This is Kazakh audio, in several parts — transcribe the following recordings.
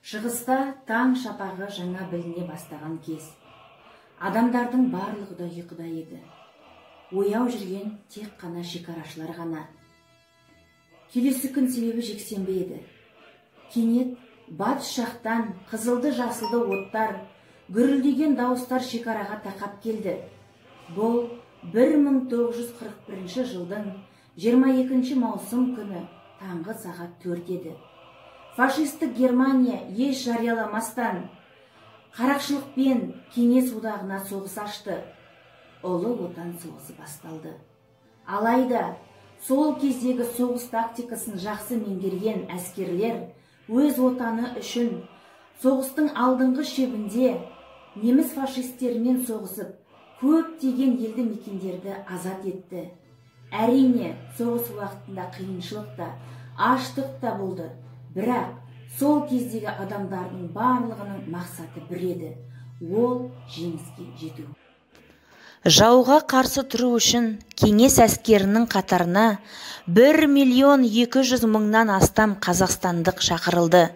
Шығыста таң шапағы жаңа біліне бастаған кез. Адамдардың барлығы да ұйқыда еді. Ояу жүрген тек қана шекарашылар ғана. Келесі күн себебі жексенбі еді. Кенет батыс жақтан қызылды жасылды оттар, гүрілдеген дауыстар шекараға тақап келді. Бұл 1941 жылдың 22 маусым күні таңғы сағат 4 еді. Фашистік Германия еш жарияламастан қарақшылықпен Кеңес одағына соғыс ашты. Ұлы отан соғысы басталды. Алайда сол кездегі соғыс тактикасын жақсы меңгерген әскерлер өз отаны үшін соғыстың алдыңғы шебінде неміс фашистермен соғысып, көптеген елді мекендерді азат етті. Әрине, соғыс уақытында қиыншылық та, аштық та болды. Бірақ сол кездегі адамдардың барлығының мақсаты бір еді. Ол жеңіске жету. Жауға қарсы тұру үшін Кеңес әскерінің қатарына 1.200.000-нан астам қазақстандық шақырылды.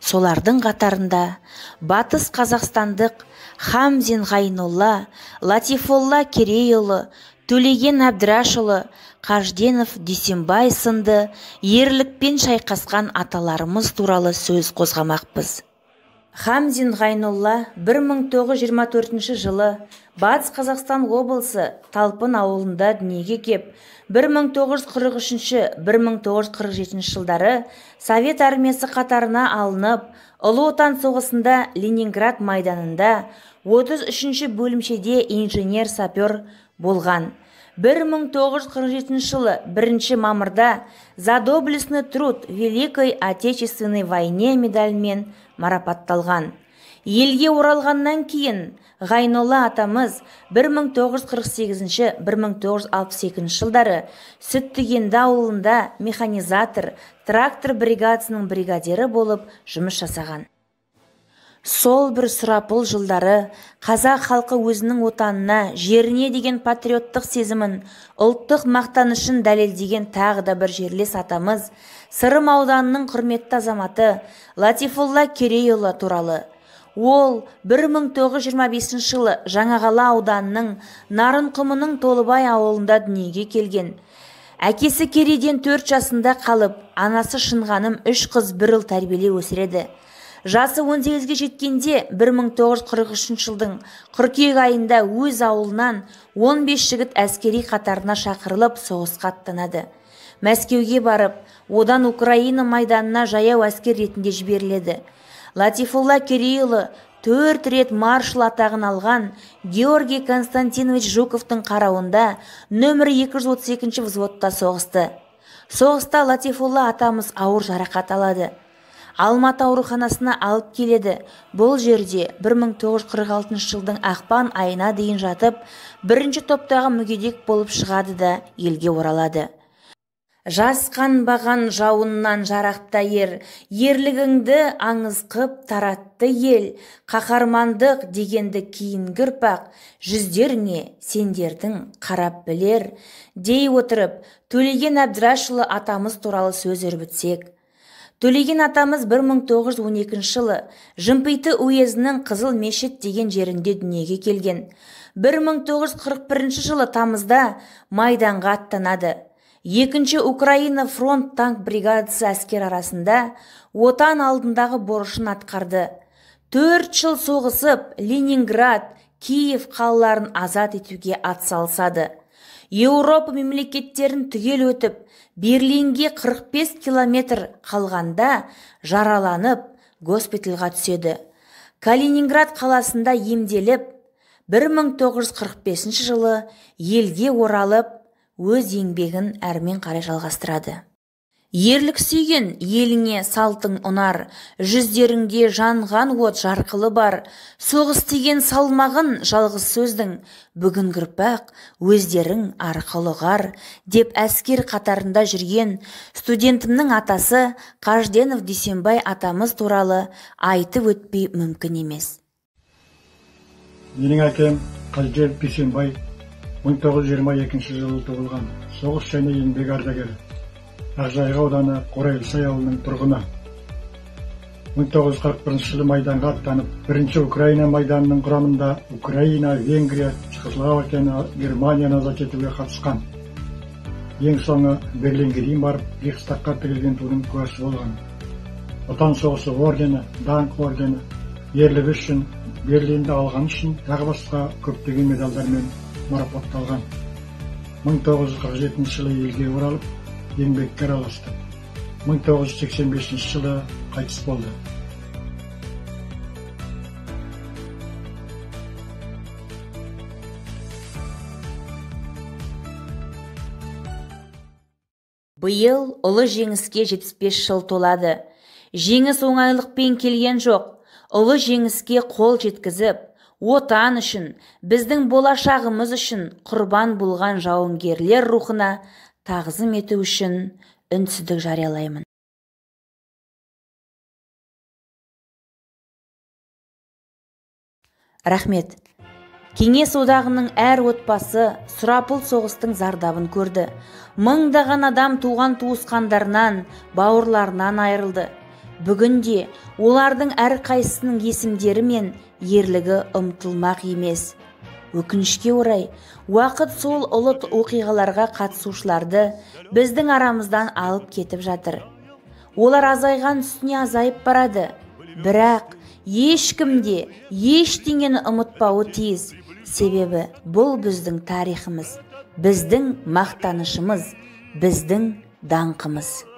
Солардың қатарында батыс қазақстандық Хамзин Ғайнолла, Латифолла Керейұлы, Төлеген Әбдірашұлы, Қажденов Дүйсенбай сынды ерлікпен шайқасқан аталарымыз туралы сөз қозғамақпыз. Хамзин Ғайнолла 1924 жылы Батыс Қазақстан облысы Талпын ауылында дүниеге кеп, 1943-1947 жылдары Совет армиясы қатарына алынып, Ұлы Отан соғысында Ленинград майданында 33-ші бөлімшеде инженер-сапер болған. 1947 жылы 1 мамырда за доблестный труд в Великой Отечественной войне медальмен марапатталған. Елге оралғаннан кейін Ғайнолла атамыз 1948-1962 жылдары Сүттігенді ауылында механизатор, трактор бригадасының бригадирі болып жұмыс жасаған. Сол бір сұрапыл жылдары қазақ халқы өзінің отанына, жеріне деген патриоттық сезімін, ұлттық мақтанышын дәлелдеген тағы да бір жерлес атамыз, Сырым ауданының құрметті азаматы Латифолла Керейұлы туралы. Ол 1925 жылы Жаңағала ауданының Нарынқұмының Толыбай ауылында дүниеге келген. Әкесі Керейден 4 жасында қалып, анасы Шынғаным 3 қыз 1 ұл тәрбиелей өсіреді. Жасы 18-ге жеткенде 1943 жылдың қыркүйек айында өз ауылынан 15 жігіт әскери қатарына шақырылып соғысқа аттанады. Мәскеуге барып, одан Украина майданына жаяу әскер ретінде жіберіледі. Латифолла Керейұлы 4 рет маршал атағын алған Георгий Константинович Жуковтың қарауында нөмір 232 взводта соғысты. Соғыста Латифолла атамыз ауыр жарақат алады. Алматы ауруханасына алып келеді. Бұл жерде 1946 жылдың ақпан айына дейін жатып, бірінші топтағы мүгедек болып шығады да елге оралады. Жасқанбаған жауыннан жарақта ерлігіңді аңыз қып таратты ел, қаһармандық дегенді кейінгі ұрпақ, жүздеріңе сендердің қарап білер, дей отырып, Төлеген Әбдірашұлы атамыз туралы сөз өрбітсек. Төлеген атамыз 1912 жылы Жымпиты уезінің Қызыл Мешіт деген жерінде дүниеге келген. 1941 жылы тамызда майданға аттанады. 2-ші Украина фронт танк бригадасы әскер арасында отан алдындағы борышын атқарды. 4 жыл соғысып, Ленинград, Киев қалаларын азат етуге атсалысады. Еуропа мемлекеттерін түгел өтіп, Берлинге 45 километр қалғанда жараланып, госпитальға түседі. Калининград қаласында емделіп, 1945 жылы елге оралып, өз еңбегін әрмен қарай жалғастырады. Ерлік сүйген еліңе салтың ұнар, жүздеріңде жанған от жарқылы бар, соғыс деген салмағын жалғыз сөздің, бүгін ұрпақ өздерің арқылығар, деп әскер қатарында жүрген студентімнің атасы Қажденов Дүйсенбай атамыз туралы айтып өтпей мүмкін емес. Менің әкем Қажденов Дүйсенбай 1922 жылы туылған, соғыс және еңбек ардагері. Ақжайық ауданы Қорайлысай ауылының тұрғыны. 1941 жылы майданға аттанып, бірінші Украина майданының құрамында Украина, Венгрия, Чехословакияны, Германияны азат етуге қатысқан. Ең соңы Берлинге дейін барып, Рейхстагқа тігілген тудың куәсі болған. Отан соғысы ордені, даңқ ордені, ерлігі үшін, Берлинді алған үшін тағы басқа көптеген медальдармен марапатталған. 1947 жылы елге оралып, еңбекке араласты. 1985 жылы қайтыс болды. Биыл ұлы жеңіске 75 жыл толады. Жеңіс оңайлықпен келген жоқ. Ұлы жеңіске қол жеткізіп, отан үшін, біздің болашағымыз үшін құрбан болған жауынгерлер рухына тағзым ету үшін үнсіздік жариялаймын. Рахмет. Кеңес одағының әр отбасы сұрапыл соғыстың зардабын көрді. Мыңдаған адам туған туысқандарынан, бауырларынан айырылды. Бүгінде олардың әрқайсысының есімдері мен ерлігі ұмытылмақ емес. Өкінішке орай, уақыт сол ұлы оқиғаларға қатысушыларды біздің арамыздан алып кетіп жатыр. Олар азайған үстіне азайып барады. Бірақ ешкімде ештеңені ұмытпауы тиіс. Себебі бұл біздің тарихымыз, біздің мақтанышымыз, біздің даңқымыз.